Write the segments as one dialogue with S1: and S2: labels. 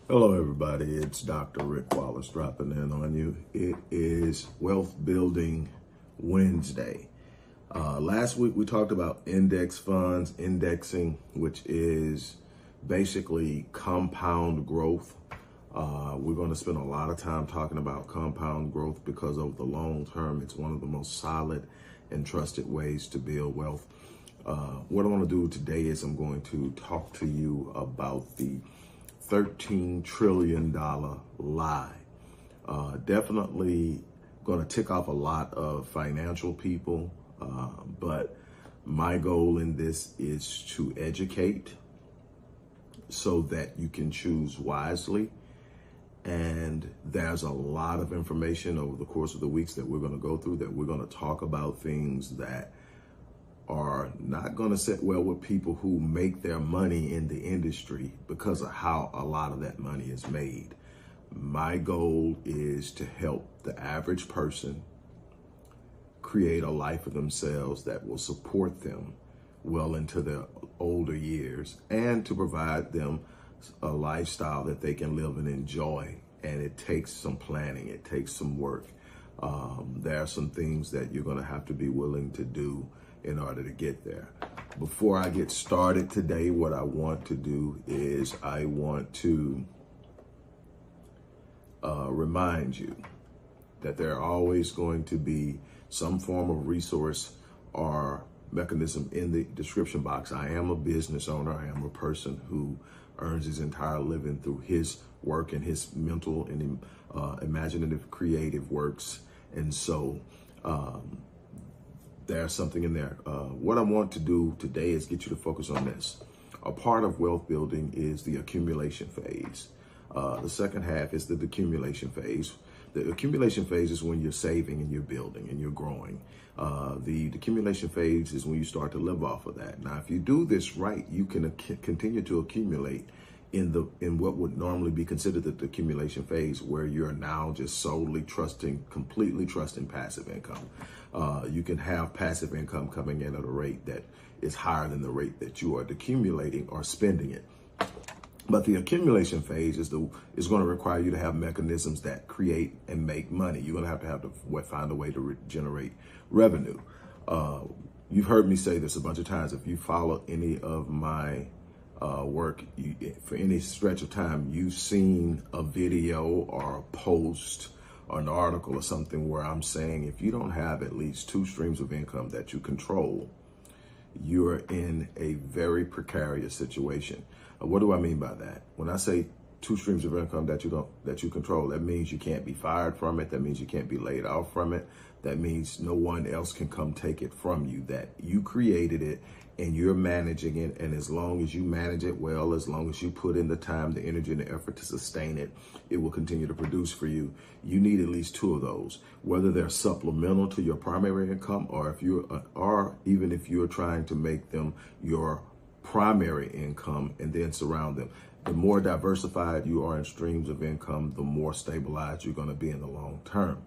S1: Hello, everybody. It's Dr. Rick Wallace dropping in on you. It is Wealth Building Wednesday. Last week, we talked about index funds, indexing, which is basically compound growth. We're going to spend a lot of time talking about compound growth because over the long term, it's one of the most solid and trusted ways to build wealth. What I want to do today is I'm going to talk to you about the $13 trillion lie. Definitely going to tick off a lot of financial people, but my goal in this is to educate so that you can choose wisely. And there's a lot of information over the course of the weeks that we're going to go through, that we're going to talk about things that are not going to sit well with people who make their money in the industry because of how a lot of that money is made. My goal is to help the average person create a life for themselves that will support them well into their older years, and to provide them a lifestyle that they can live and enjoy. And it takes some planning, it takes some work. There are some things that you're going to have to be willing to do in order to get there. Before I get started today, what I want to do is I want to remind you that there are always going to be some form of resource or mechanism in the description box. I am a business owner. I am a person who earns his entire living through his work and his mental and imaginative creative works. And so there's something in there. What I want to do today is get you to focus on this. A part of wealth building is the accumulation phase. The second half is the decumulation phase. The accumulation phase is when you're saving and you're building and you're growing. The decumulation phase is when you start to live off of that. Now, if you do this right, you can continue to accumulate in what would normally be considered the accumulation phase, where you're now just solely completely trusting passive income. You can have passive income coming in at a rate that is higher than the rate that you are accumulating or spending it. But the accumulation phase is going to require you to have mechanisms that create and make money. You're going to have to find a way to generate revenue. You've heard me say this a bunch of times. If you follow any of my work, for any stretch of time, you've seen a video or a post or an article or something where I'm saying if you don't have at least two streams of income that you control, you're in a very precarious situation. What do I mean by that? When I say two streams of income that you control, that means you can't be fired from it. That means you can't be laid off from it. That means no one else can come take it from you. That you created it and you're managing it. And as long as you manage it well, as long as you put in the time, the energy, and the effort to sustain it, it will continue to produce for you. You need at least two of those, whether they're supplemental to your primary income, or even if you're trying to make them your primary income and then surround them. The more diversified you are in streams of income, the more stabilized you're going to be in the long term.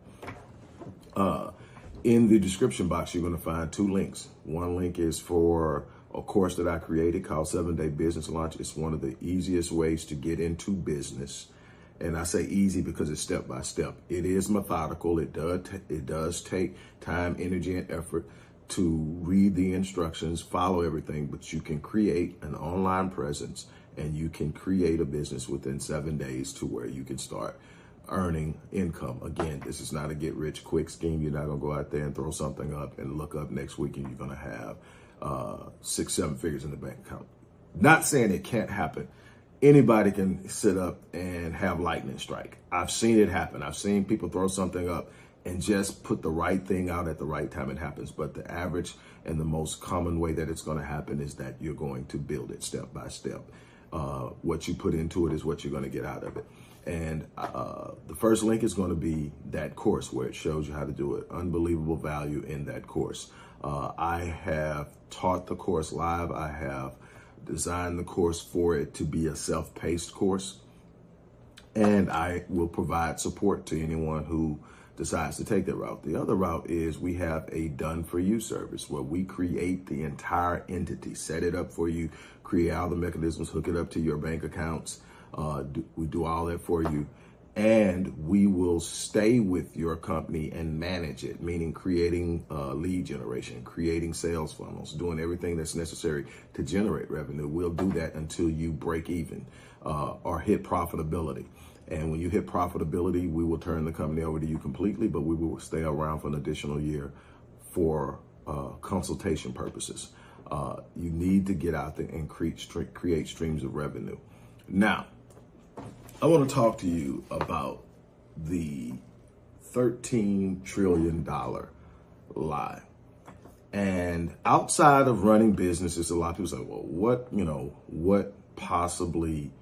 S1: In the description box, you're going to find two links. One link is for a course that I created called 7-Day Business Launch. It's one of the easiest ways to get into business. And I say easy because it's step by step. It is methodical. It does take time, energy, and effort to read the instructions, follow everything, but you can create an online presence and you can create a business within 7 days to where you can start earning income. Again, this is not a get rich quick scheme. You're not going to go out there and throw something up and look up next week and you're going to have 6-7 figures in the bank account. Not saying it can't happen. Anybody can sit up and have lightning strike. I've seen it happen. I've seen people throw something up and just put the right thing out at the right time. It happens. But the average and the most common way that it's going to happen is that you're going to build it step by step. What you put into it is what you're going to get out of it. And the first link is going to be that course where it shows you how to do it. Unbelievable value in that course. I have taught the course live. I have designed the course for it to be a self-paced course. And I will provide support to anyone who decides to take that route. The other route is we have a done for you service where we create the entire entity, set it up for you, create all the mechanisms, hook it up to your bank accounts, We do all that for you. And we will stay with your company and manage it, meaning creating lead generation, creating sales funnels, doing everything that's necessary to generate revenue. We'll do that until you break even or hit profitability. And when you hit profitability, we will turn the company over to you completely, but we will stay around for an additional year for consultation purposes. You need to get out there and create streams of revenue. Now, I want to talk to you about the $13 trillion lie. And outside of running businesses, a lot of people say, well, what possibly,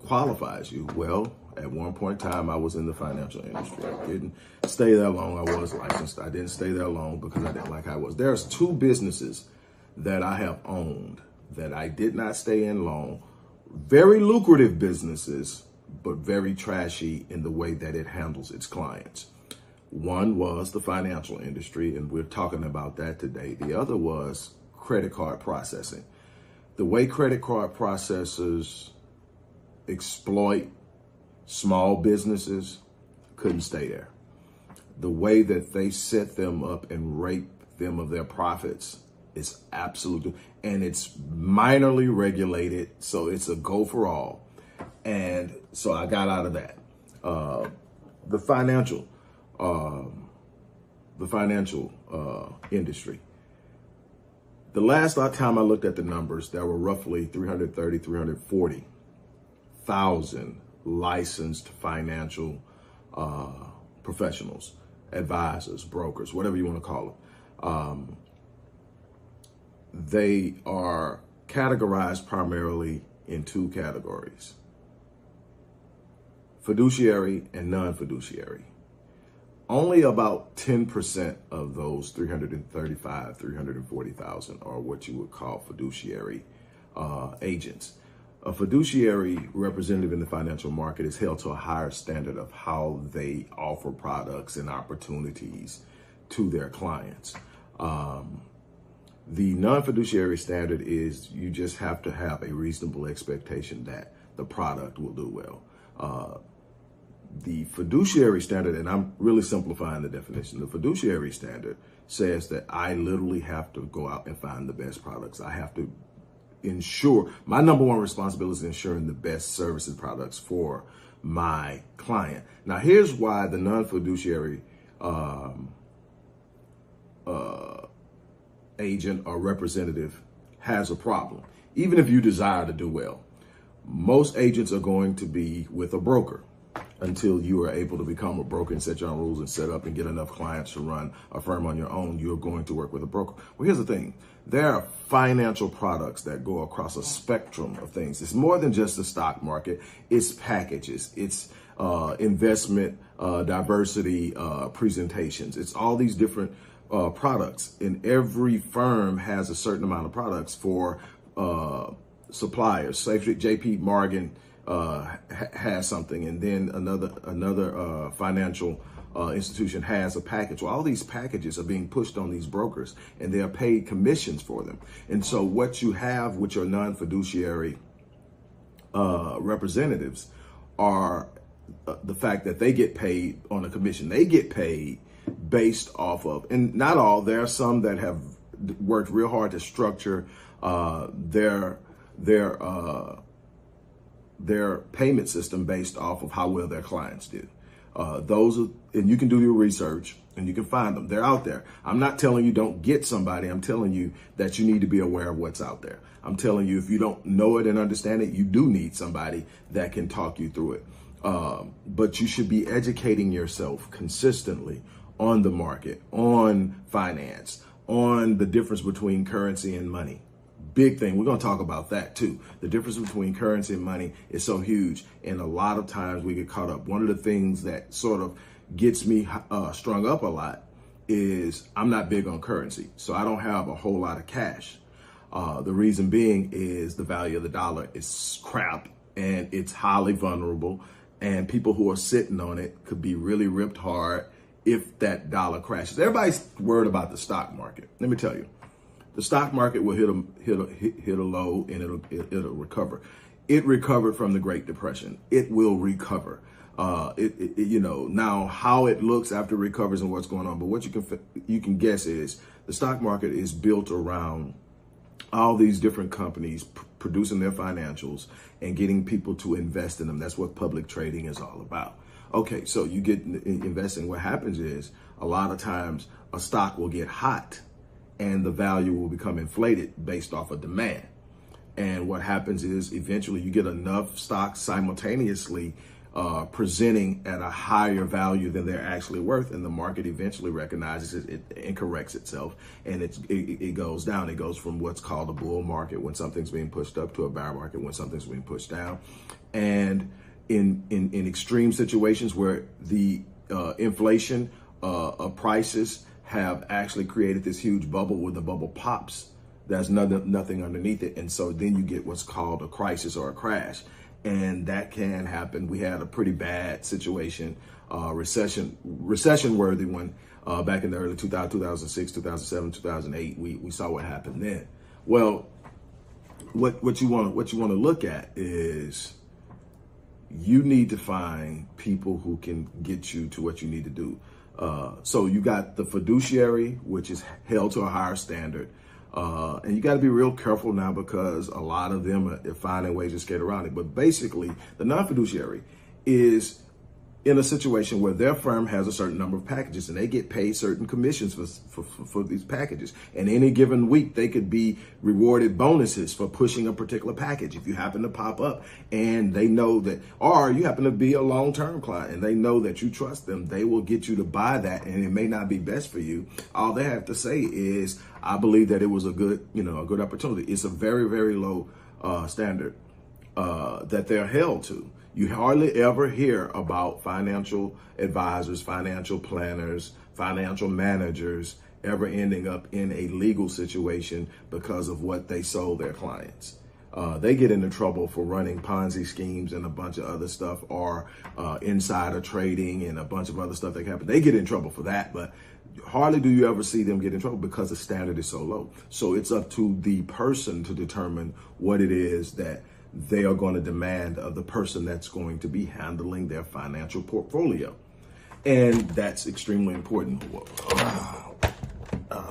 S1: qualifies you? Well, at one point in time, I was in the financial industry. I didn't stay there long. I was licensed. I didn't stay there long because I didn't like how I was. There's 2 businesses that I have owned that I did not stay in long. Very lucrative businesses, but very trashy in the way that it handles its clients. One was the financial industry, and we're talking about that today. The other was credit card processing. The way credit card processors exploit small businesses, couldn't stay there. The way that they set them up and rape them of their profits is absolutely, and it's minorly regulated, so it's a go for all. And so I got out of that. The financial industry. The last time I looked at the numbers, there were roughly 340,000 licensed financial professionals, advisors, brokers, whatever you want to call them. They are categorized primarily in 2 categories: fiduciary and non-fiduciary. Only about 10% of those 340,000 are what you would call fiduciary agents. A fiduciary representative in the financial market is held to a higher standard of how they offer products and opportunities to their clients. The non-fiduciary standard is you just have to have a reasonable expectation that the product will do well. The fiduciary standard, and I'm really simplifying the definition, the fiduciary standard says that I literally have to go out and find the best products. I have to ensure, my number one responsibility is ensuring the best services products for my client. Now, here's why the non-fiduciary agent or representative has a problem. Even if you desire to do well, most agents are going to be with a broker until you are able to become a broker and set your own rules and set up and get enough clients to run a firm on your own. You're going to work with a broker. Well, here's the thing. There are financial products that go across a spectrum of things. It's more than just the stock market. It's packages. It's investment diversity presentations. It's all these different products. And every firm has a certain amount of products for suppliers. Say JP Morgan has something, and then another financial institution has a package. Well, all these packages are being pushed on these brokers, and they are paid commissions for them. And so what you have with your non-fiduciary representatives are the fact that they get paid on a commission. They get paid based off of, and not all, there are some that have worked real hard to structure their payment system based off of how well their clients do. And you can do your research and you can find them. They're out there. I'm not telling you don't get somebody. I'm telling you that you need to be aware of what's out there. I'm telling you, if you don't know it and understand it, you do need somebody that can talk you through it. But you should be educating yourself consistently on the market, on finance, on the difference between currency and money. Big thing. We're going to talk about that too. The difference between currency and money is so huge. And a lot of times we get caught up. One of the things that sort of gets me strung up a lot is I'm not big on currency. So I don't have a whole lot of cash. The reason being is the value of the dollar is crap and it's highly vulnerable. And people who are sitting on it could be really ripped hard if that dollar crashes. Everybody's worried about the stock market. Let me tell you. The stock market will hit a low and it'll recover. It recovered from the Great Depression. It will recover. Now how it looks after it recovers and what's going on. But what you can guess is the stock market is built around all these different companies producing their financials and getting people to invest in them. That's what public trading is all about. Okay, so you get investing. What happens is a lot of times a stock will get hot and the value will become inflated based off of demand. And what happens is eventually you get enough stocks simultaneously presenting at a higher value than they're actually worth, and the market eventually recognizes it and corrects itself, and it goes down. It goes from what's called a bull market when something's being pushed up to a bear market when something's being pushed down. And in extreme situations where the inflation of prices have actually created this huge bubble, when the bubble pops, there's nothing underneath it, and so then you get what's called a crisis or a crash. And that can happen. We had a pretty bad situation, recession-worthy one back in the early 2006, 2007, 2008. We saw what happened then. Well, what you want to look at is you need to find people who can get you to what you need to do. So you got the fiduciary, which is held to a higher standard. And you got to be real careful now because a lot of them are finding ways to skate around it. But basically, the non-fiduciary is in a situation where their firm has a certain number of packages and they get paid certain commissions for these packages. And any given week, they could be rewarded bonuses for pushing a particular package. If you happen to pop up and they know that, or you happen to be a long-term client and they know that you trust them, they will get you to buy that. And it may not be best for you. All they have to say is, I believe that it was a good opportunity. It's a very, very low standard that they're held to. You hardly ever hear about financial advisors, financial planners, financial managers ever ending up in a legal situation because of what they sold their clients. They get into trouble for running Ponzi schemes and a bunch of other stuff, or insider trading and a bunch of other stuff that can happen. They get in trouble for that, but hardly do you ever see them get in trouble because the standard is so low. So it's up to the person to determine what it is that they are going to demand of the person that's going to be handling their financial portfolio. And that's extremely important.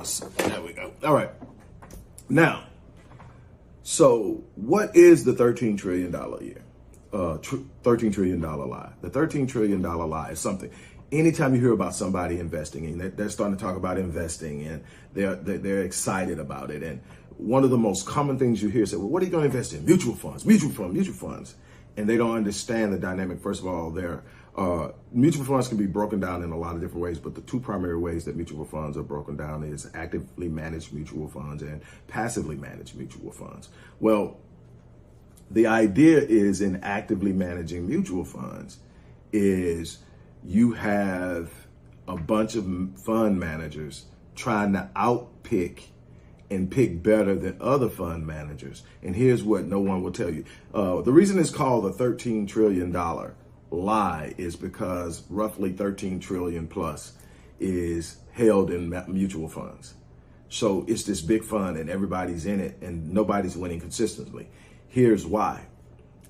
S1: So there we go. All right. Now, so what is the $13 trillion year? $13 trillion lie. The $13 trillion lie is something. Anytime you hear about somebody investing and they're starting to talk about investing and they're excited about it, and one of the most common things you hear is, well, what are you going to invest in? Mutual funds. And they don't understand the dynamic. First of all, mutual funds can be broken down in a lot of different ways, but the two primary ways that mutual funds are broken down is actively managed mutual funds and passively managed mutual funds. Well, the idea is in actively managing mutual funds is you have a bunch of fund managers trying to outpick and pick better than other fund managers. And here's what no one will tell you. The reason it's called the $13 trillion lie is because roughly 13 trillion plus is held in mutual funds. So it's this big fund and everybody's in it and nobody's winning consistently. Here's why.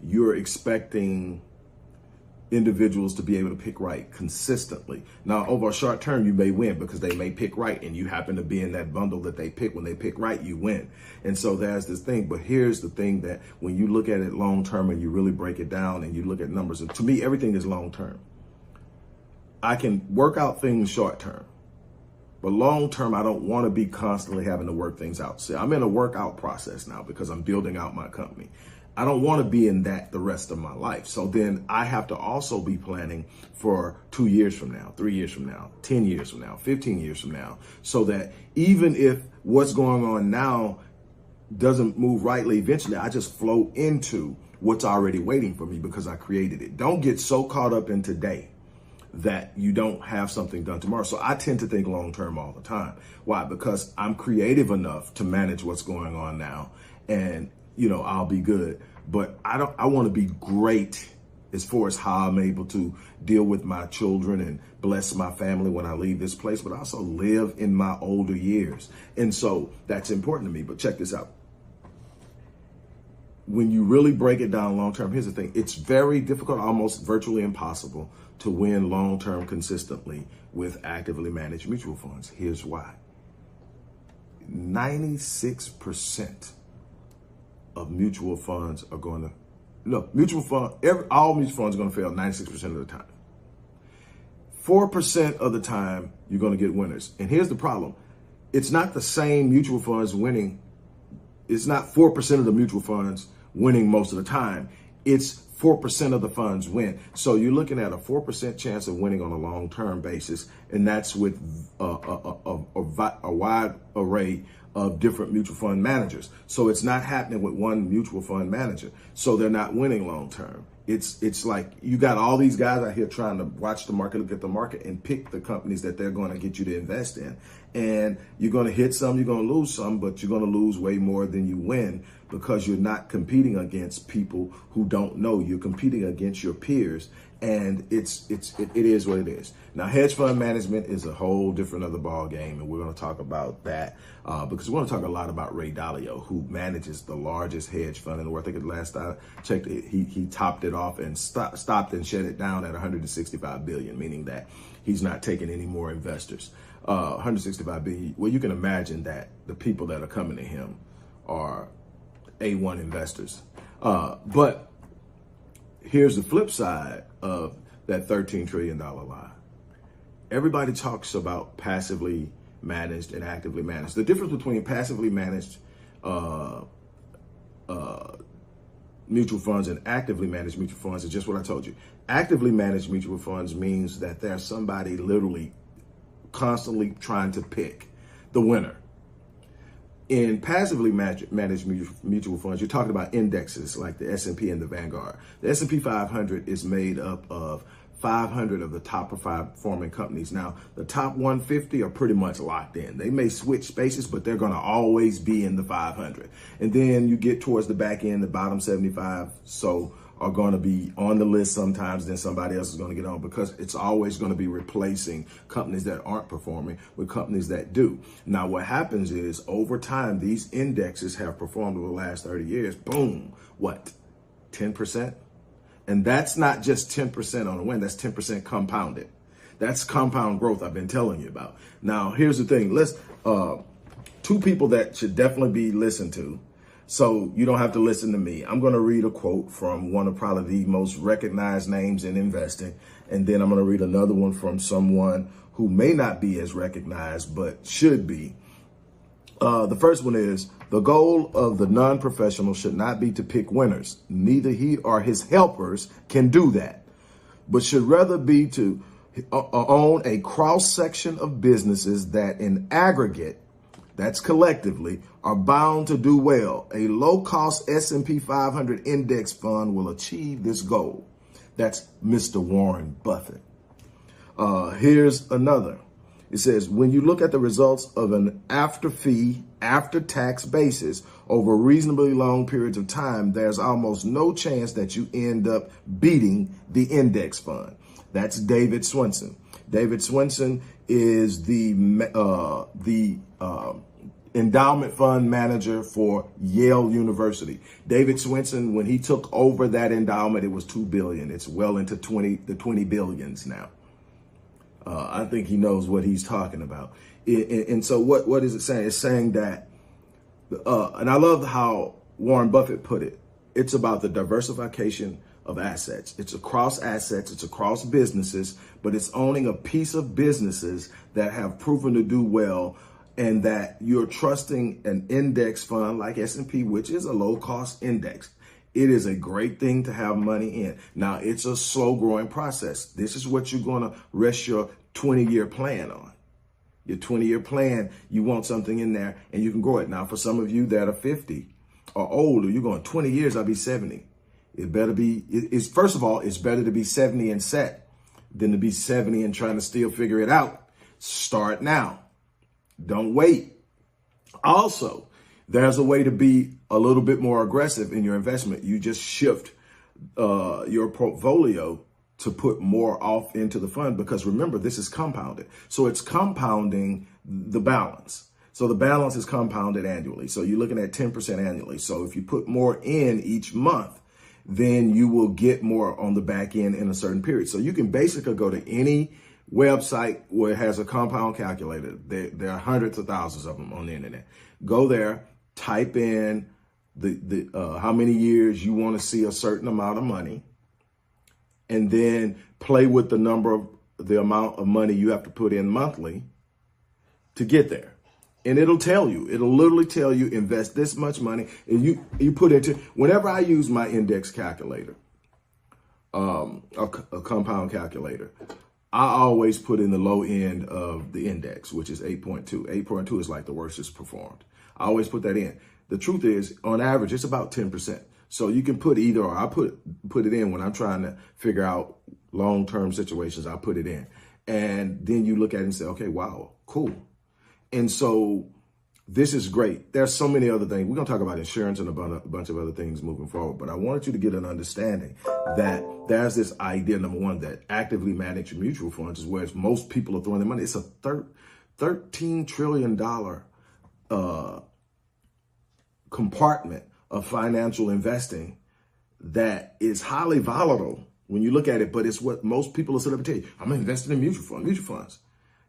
S1: You're expecting individuals to be able to pick right consistently. Now, over a short term, you may win because they may pick right and you happen to be in that bundle that they pick. When they pick right, you win. And so there's this thing. But here's the thing, that when you look at it long term and you really break it down and you look at numbers, and to me, everything is long term. I can work out things short term, but long term, I don't want to be constantly having to work things out. See, I'm in a workout process now because I'm building out my company. I don't want to be in that the rest of my life. So then I have to also be planning for 2 years from now, 3 years from now, 10 years from now, 15 years from now, so that even if what's going on now doesn't move rightly, eventually I just flow into what's already waiting for me because I created it. Don't get so caught up in today that you don't have something done tomorrow. So I tend to think long term all the time. Why? Because I'm creative enough to manage what's going on now, and I'll be good. But I want to be great as far as how I'm able to deal with my children and bless my family when I leave this place, but also live in my older years. And so that's important to me. But check this out. when you really break it down long-term, here's the thing. It's very difficult, almost virtually impossible to win long-term consistently with actively managed mutual funds. Here's why. 96% of mutual funds are going to, all mutual funds are going to fail 96% of the time. 4% of the time, you're going to get winners. And here's the problem. It's not the same mutual funds winning. It's not 4% of the mutual funds winning most of the time. It's 4% of the funds win. So you're looking at a 4% chance of winning on a long-term basis, and that's with a wide array of different mutual fund managers. So it's not happening with one mutual fund manager. So they're not winning long-term. It's like you got all these guys out here trying to watch the market, look at the market, and pick the companies that they're going to get you to invest in. And you're going to hit some, you're going to lose some, but you're going to lose way more than you win because you're not competing against people who don't know. You're competing against your peers, and it is what it is. Now, hedge fund management is a whole different other ball game, and we're going to talk about that because we're going to talk a lot about Ray Dalio, who manages the largest hedge fund in the world. I think the last time I checked, he topped it off and stopped and shut it down at 165 billion, meaning that he's not taking any more investors. 165 billion. Well, you can imagine that the people that are coming to him are A1 investors. But here's the flip side of that $13 trillion lie. Everybody talks about passively managed and actively managed. The difference between passively managed mutual funds and actively managed mutual funds is just what I told you. Actively managed mutual funds means that there's somebody literally constantly trying to pick the winner. In passively managed mutual funds, you're talking about indexes like the S&P and the Vanguard. The S&P 500 is made up of 500 of the top performing companies. Now, the top 150 are pretty much locked in. They may switch spaces, but they're going to always be in the 500. And then you get towards the back end, the bottom 75 are going to be on the list sometimes, then somebody else is going to get on, because it's always going to be replacing companies that aren't performing with companies that do. Now, what happens is over time, these indexes have performed over the last 30 years. Boom, what, 10%? And that's not just 10% on a win, that's 10% compounded. That's compound growth I've been telling you about. Now, here's the thing. Let's two people that should definitely be listened to, so you don't have to listen to me. I'm going to read a quote from one of probably the most recognized names in investing, and then I'm going to read another one from someone who may not be as recognized but should be. The first one is, the goal of the non-professional should not be to pick winners. Neither he or his helpers can do that, but should rather be to own a cross-section of businesses that in aggregate, that's collectively, are bound to do well. A low-cost S&P 500 index fund will achieve this goal. That's Mr. Warren Buffett. Here's another. It says, when you look at the results of an after-fee, after-tax basis over reasonably long periods of time, there's almost no chance that you end up beating the index fund. That's David Swensen. David Swensen is the endowment fund manager for Yale University. David Swensen, when he took over that endowment, it was $2 billion. It's well into the 20 billions now. I think he knows what he's talking about. And so what is it saying? It's saying that, and I love how Warren Buffett put it, it's about the diversification of assets. It's across assets, it's across businesses, but it's owning a piece of businesses that have proven to do well, and that you're trusting an index fund like S&P, which is a low-cost index. It is a great thing to have money in. Now, it's a slow-growing process. This is what you're going to rest your 20-year plan on. Your 20-year plan, you want something in there, and you can grow it. Now, for some of you that are 50 or older, you're going 20 years, I'll be 70. It better be, first of all, it's better to be 70 and set than to be 70 and trying to still figure it out. Start now. Don't wait. Also, there's a way to be a little bit more aggressive in your investment. You just shift your portfolio to put more off into the fund, because remember, this is compounded. So it's compounding the balance. So the balance is compounded annually. So you're looking at 10% annually. So if you put more in each month, then you will get more on the back end in a certain period. So you can basically go to any website where it has a compound calculator. There are hundreds of thousands of them on the internet. Go there, type in how many years you want to see a certain amount of money, and then play with the amount of money you have to put in monthly to get there. And it'll literally tell you, invest this much money, and you put into, whenever I use my index calculator, a compound calculator, I always put in the low end of the index, which is 8.2. 8.2 is like the worst it's performed. I always put that in. The truth is, on average, it's about 10%. So you can put either or. I put it in when I'm trying to figure out long-term situations. I put it in. And then you look at it and say, okay, wow, cool. And so this is great. There's so many other things. We're going to talk about insurance and a bunch of other things moving forward. But I wanted you to get an understanding that there's this idea, number one, that actively managed mutual funds is where most people are throwing their money. It's a $13 trillion compartment of financial investing that is highly volatile when you look at it. But it's what most people are sort of tell you. I'm investing in mutual funds.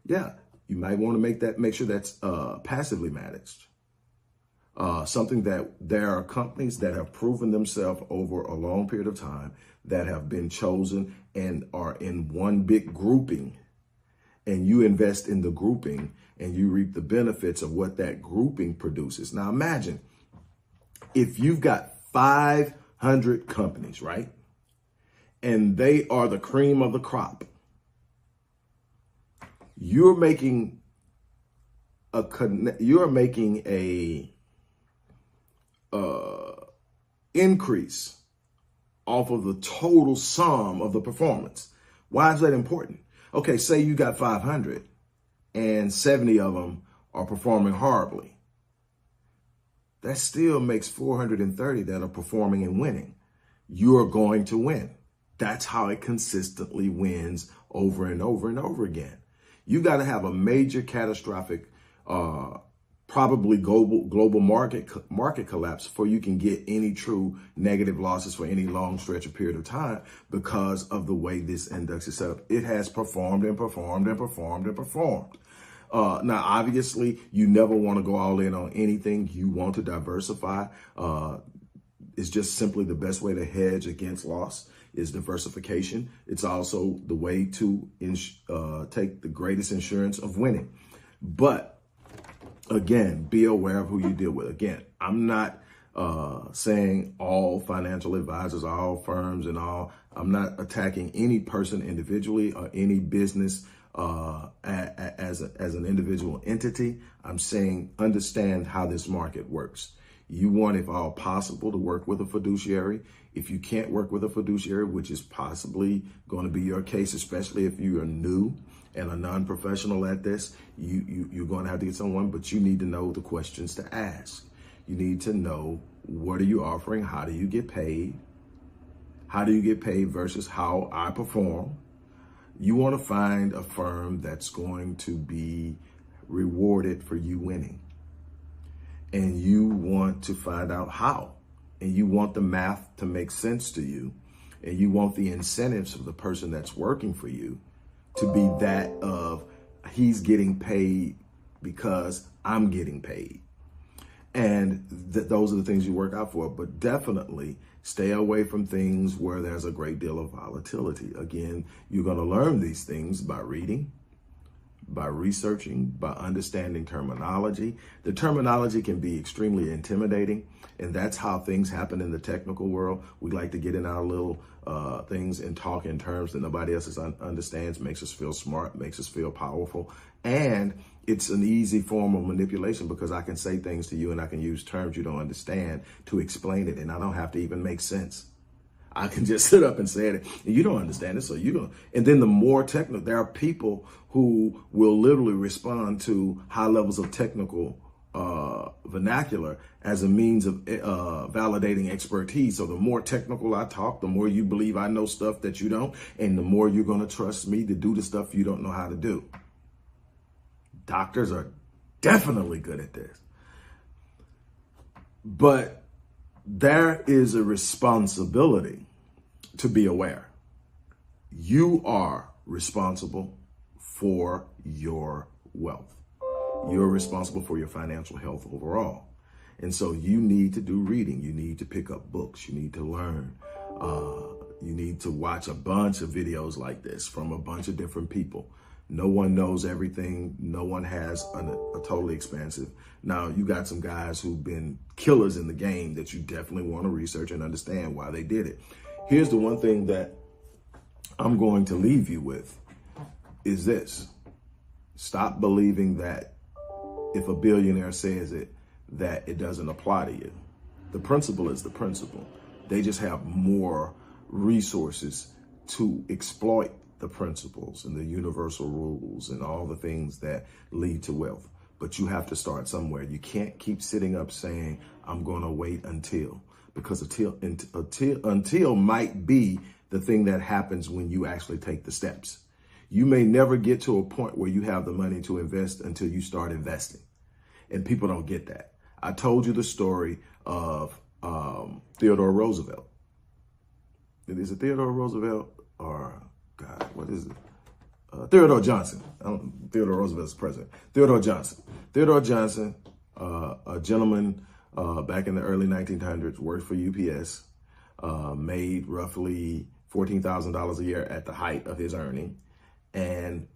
S1: Yeah. You might want to make sure that's passively managed. Something that there are companies that have proven themselves over a long period of time that have been chosen and are in one big grouping, and you invest in the grouping and you reap the benefits of what that grouping produces. Now imagine if you've got 500 companies, right? And they are the cream of the crop. You're making a increase off of the total sum of the performance. Why is that important? Okay, say you got 500 and 70 of them are performing horribly. That still makes 430 that are performing and winning. You're going to win. That's how it consistently wins over and over and over again. You got to have a major catastrophic, probably global market collapse before you can get any true negative losses for any long stretch of period of time because of the way this index is set up. It has performed and performed and performed and performed. Now, obviously, you never want to go all in on anything. You want to diversify. It's just simply the best way to hedge against loss is diversification. It's also the way to take the greatest insurance of winning. But again, be aware of who you deal with. Again, I'm not saying all financial advisors, all firms and all. I'm not attacking any person individually or any business as an individual entity. I'm saying understand how this market works. You want, if all possible, to work with a fiduciary. If you can't work with a fiduciary, which is possibly going to be your case, especially if you are new and a non-professional at this, you're going to have to get someone, but you need to know the questions to ask. You need to know, what are you offering? How do you get paid? How do you get paid versus how I perform? You want to find a firm that's going to be rewarded for you winning. And you want to find out how. And you want the math to make sense to you. And you want the incentives of the person that's working for you to be that of, he's getting paid because I'm getting paid. And those are the things you work out for. But definitely stay away from things where there's a great deal of volatility. Again, you're going to learn these things by reading, by researching, by understanding terminology. The terminology can be extremely intimidating, and that's how things happen in the technical world. We like to get in our little things and talk in terms that nobody else understands, makes us feel smart, makes us feel powerful. And it's an easy form of manipulation because I can say things to you and I can use terms you don't understand to explain it, and I don't have to even make sense. I can just sit up and say it, and you don't understand it, so you don't. And then the more technical, there are people who will literally respond to high levels of technical vernacular as a means of validating expertise. So the more technical I talk, the more you believe I know stuff that you don't, and the more you're going to trust me to do the stuff you don't know how to do. Doctors are definitely good at this. But there is a responsibility to be aware. You are responsible for your wealth. You're responsible for your financial health overall. And so you need to do reading. You need to pick up books. You need to learn. You need to watch a bunch of videos like this from a bunch of different people. No one knows everything. No one has a totally expansive. Now, you got some guys who've been killers in the game that you definitely want to research and understand why they did it. Here's the one thing that I'm going to leave you with is this. Stop believing that if a billionaire says it, that it doesn't apply to you. The principle is the principle. They just have more resources to exploit the principles and the universal rules and all the things that lead to wealth. But you have to start somewhere. You can't keep sitting up saying, I'm going to wait until, because until might be the thing that happens when you actually take the steps. You may never get to a point where you have the money to invest until you start investing. And people don't get that. I told you the story of Theodore Roosevelt. Is it Theodore Roosevelt or, God, what is it? Theodore Johnson. Theodore Roosevelt's president. Theodore Johnson. Theodore Johnson, a gentleman back in the early 1900s, worked for UPS, made roughly $14,000 a year at the height of his earning. And,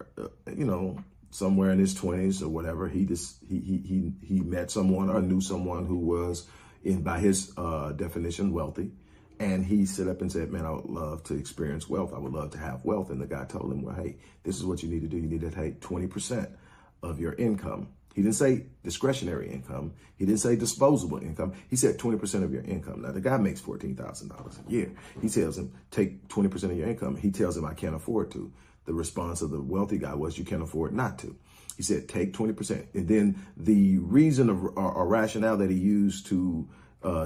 S1: somewhere in his 20s or whatever, he met someone or knew someone who was, by his definition, wealthy. And he stood up and said, man, I would love to experience wealth. I would love to have wealth. And the guy told him, well, hey, this is what you need to do. You need to take 20% of your income. He didn't say discretionary income. He didn't say disposable income. He said 20% of your income. Now, the guy makes $14,000 a year. He tells him, take 20% of your income. He tells him, I can't afford to. The response of the wealthy guy was, you can't afford not to. He said, take 20%. And then the reason or rationale that he used to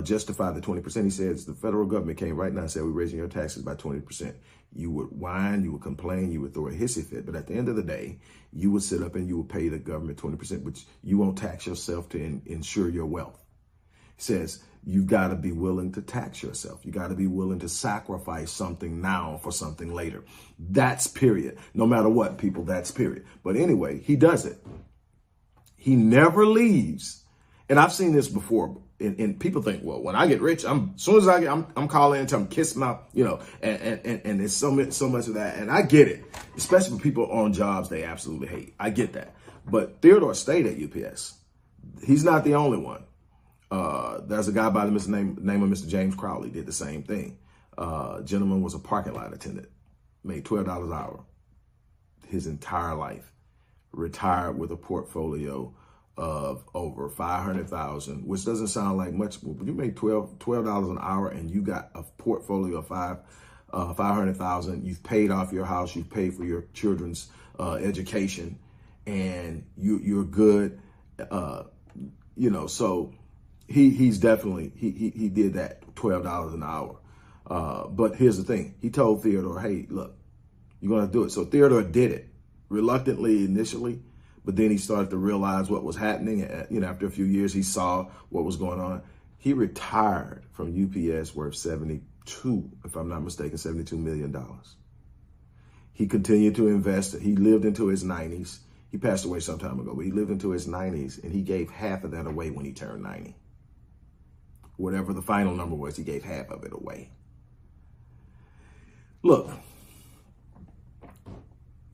S1: justify the 20%, he says, the federal government came right now and said, we're raising your taxes by 20%. You would whine, you would complain, you would throw a hissy fit. But at the end of the day, you would sit up and you would pay the government 20%, which you won't tax yourself to ensure your wealth. He says, you've got to be willing to tax yourself. You got to be willing to sacrifice something now for something later. That's period. No matter what, people, that's period. But anyway, he does it. He never leaves. And I've seen this before. And people think, well, when I get rich, as soon as I get, I'm calling and telling them, kiss my, and there's so much of that. And I get it, especially for people on jobs they absolutely hate. I get that. But Theodore stayed at UPS. He's not the only one. There's a guy by the name of Mr. James Crowley did the same thing. Gentleman was a parking lot attendant, made $12 an hour his entire life, retired with a portfolio of over 500,000, which doesn't sound like much, but you make $12 an hour and you got a portfolio of 500,000. You've paid off your house, you've paid for your children's education, and you're good. So he's definitely he did that $12 an hour. But here's the thing: he told Theodore, "Hey, look, you're gonna do it." So Theodore did it reluctantly initially. But then he started to realize what was happening. After a few years, he saw what was going on. He retired from UPS worth $72 million. He continued to invest. He lived into his 90s. He passed away some time ago, but he lived into his 90s, and he gave half of that away when he turned 90. Whatever the final number was, he gave half of it away. Look,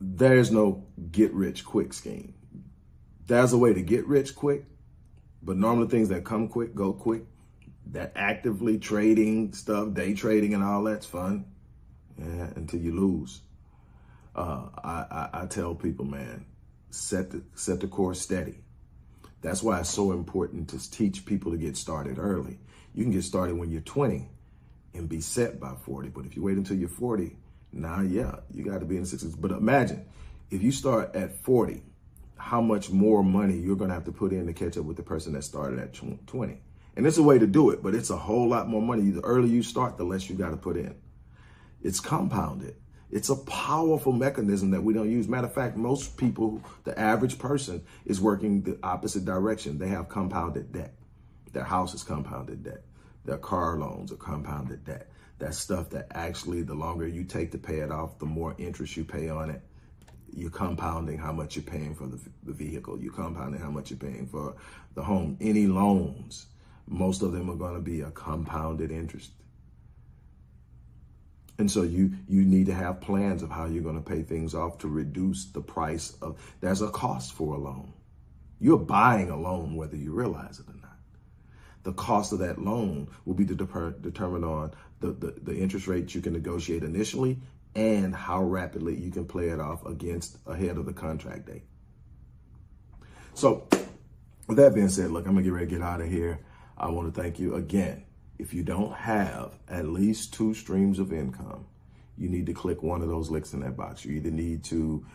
S1: there's no get-rich-quick scheme. There's a way to get rich quick, but normally things that come quick, go quick. That actively trading stuff, day trading and all that's fun, until you lose. I tell people, man, set the course steady. That's why it's so important to teach people to get started early. You can get started when you're 20 and be set by 40, but if you wait until you're 40, you got to be in the 60s. But imagine if you start at 40, how much more money you're going to have to put in to catch up with the person that started at 20. And it's a way to do it, but it's a whole lot more money. The earlier you start, the less you got to put in. It's compounded. It's a powerful mechanism that we don't use. Matter of fact, most people, the average person, is working the opposite direction. They have compounded debt. Their house is compounded debt. Their car loans are compounded debt. That's stuff that actually, the longer you take to pay it off, the more interest you pay on it. You're compounding how much you're paying for the vehicle. You're compounding how much you're paying for the home. Any loans, most of them are going to be a compounded interest. And so you need to have plans of how you're going to pay things off to reduce the price of, there's a cost for a loan. You're buying a loan whether you realize it or not. The cost of that loan will be determined on the interest rates you can negotiate initially and how rapidly you can play it off ahead of the contract date. So with that being said, look, I'm going to get ready to get out of here. I want to thank you again. If you don't have at least 2 streams of income, you need to click one of those links in that box. You either need to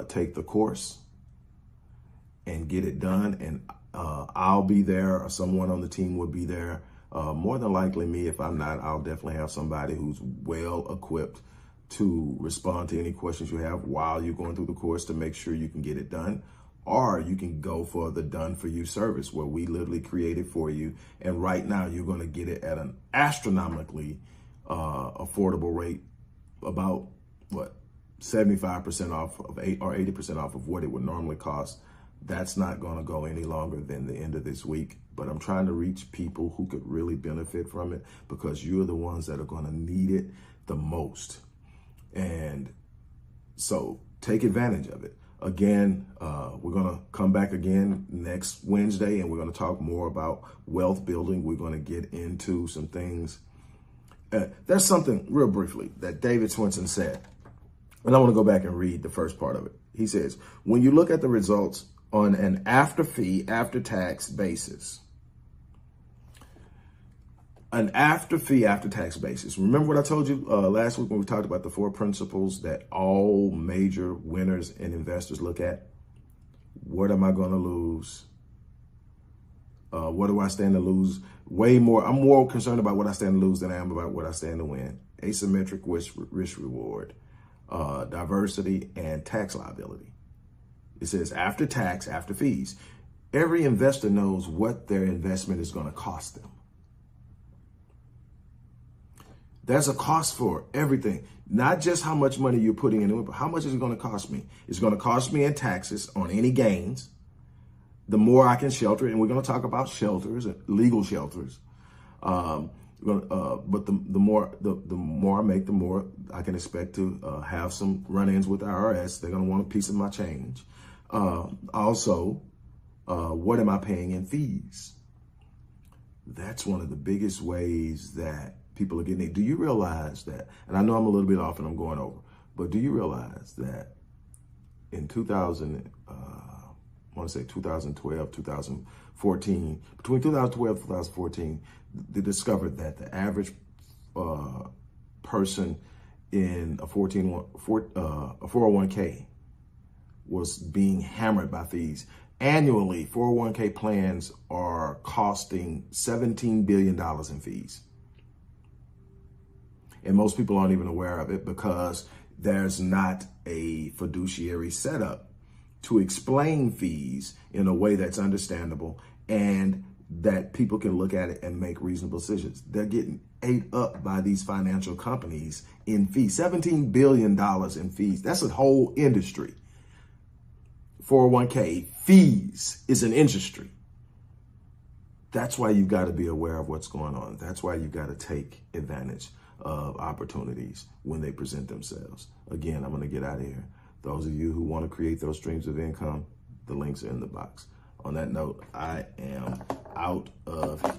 S1: take the course and get it done, and I'll be there, or someone on the team will be there. More than likely me. If I'm not, I'll definitely have somebody who's well equipped to respond to any questions you have while you're going through the course to make sure you can get it done. Or you can go for the done for you service where we literally create it for you. And right now you're going to get it at an astronomically affordable rate, about 75% off of 80% off of what it would normally cost. That's not going to go any longer than the end of this week. But I'm trying to reach people who could really benefit from it, because you're the ones that are going to need it the most. And so take advantage of it. Again, we're going to come back again next Wednesday, and we're going to talk more about wealth building. We're going to get into some things. There's something real briefly that David Swinson said, and I want to go back and read the first part of it. He says, when you look at the results on an after-fee, after-tax basis, remember what I told you last week when we talked about the 4 principles that all major winners and investors look at? What am I going to lose? What do I stand to lose? I'm more concerned about what I stand to lose than I am about what I stand to win. Asymmetric risk reward, diversity, and tax liability. It says after tax, after fees. Every investor knows what their investment is going to cost them. There's a cost for everything, not just how much money you're putting into it, but how much is it going to cost me? It's going to cost me in taxes on any gains. The more I can shelter it, and we're going to talk about shelters, legal shelters. But the more I make, the more I can expect to have some run-ins with the IRS. They're going to want a piece of my change. Also, what am I paying in fees? That's one of the biggest ways that people are getting it. Do you realize that, and I know I'm a little bit off and I'm going over, but do you realize that in 2012, 2014, between 2012 and 2014, they discovered that the average person in a 401k was being hammered by fees. Annually, 401k plans are costing $17 billion in fees. And most people aren't even aware of it because there's not a fiduciary setup to explain fees in a way that's understandable and that people can look at it and make reasonable decisions. They're getting ate up by these financial companies in fees. $17 billion in fees. That's a whole industry. 401k fees is an industry. That's why you've got to be aware of what's going on. That's why you've got to take advantage of opportunities when they present themselves. Again, I'm going to get out of here. Those of you who want to create those streams of income, the links are in the box. On that note, I am out of here.